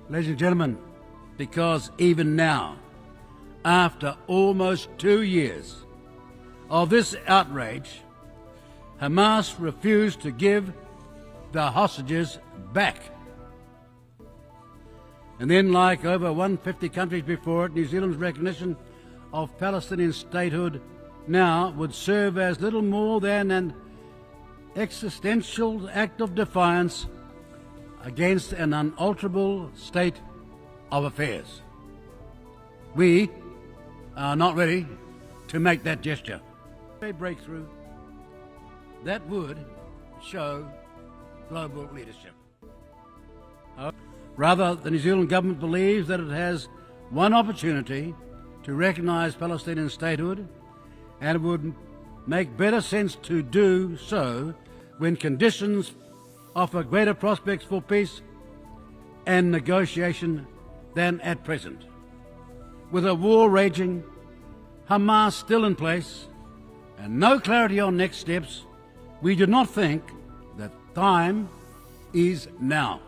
Ladies and gentlemen, because even now, after almost 2 years of this outrage, Hamas refused to give the hostages back. And then, like over 150 countries before it, New Zealand's recognition of Palestinian statehood now would serve as little more than an existential act of defiance against an unalterable state of affairs. We are not ready to make that gesture. A breakthrough that would show global leadership. Rather, the New Zealand government believes that it has one opportunity to recognise Palestinian statehood, and it would make better sense to do so when conditions offer greater prospects for peace and negotiation than at present. With a war raging, Hamas still in place, and no clarity on next steps, we do not think that time is now.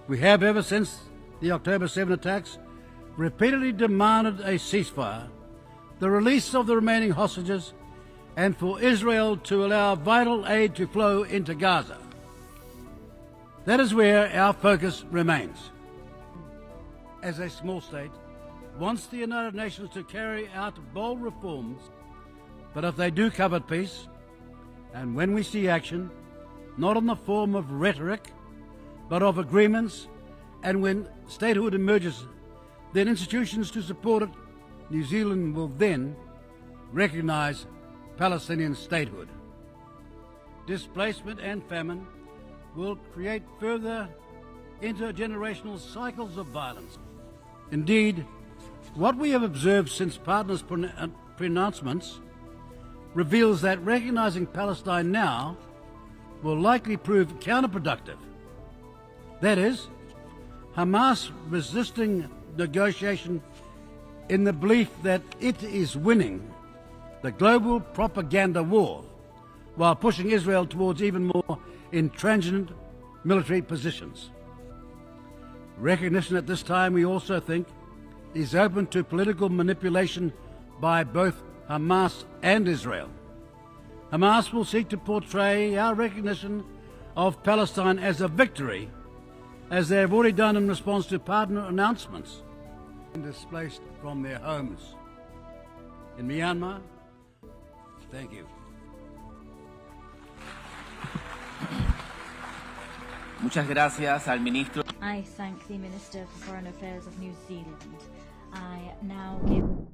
We have, ever since the October 7 attacks, repeatedly demanded a ceasefire, the release of the remaining hostages, and for Israel to allow vital aid to flow into Gaza. That is where our focus remains. As a small state, wants the United Nations to carry out bold reforms, but if they do covet peace, and when we see action, not in the form of rhetoric, but of agreements, and when statehood emerges, then institutions to support it, New Zealand will then recognise Palestinian statehood. Displacement and famine will create further intergenerational cycles of violence. Indeed, what we have observed since partners' pronouncements reveals that recognising Palestine now will likely prove counterproductive. That is, Hamas resisting negotiation in the belief that it is winning the global propaganda war while pushing Israel towards even more intransigent military positions. Recognition at this time, we also think, is open to political manipulation by both Hamas and Israel. Hamas will seek to portray our recognition of Palestine as a victory, as they have already done in response to partner announcements, and displaced from their homes. In Myanmar, thank you. Muchas gracias al ministro. I thank the Minister for Foreign Affairs of New Zealand. I now give...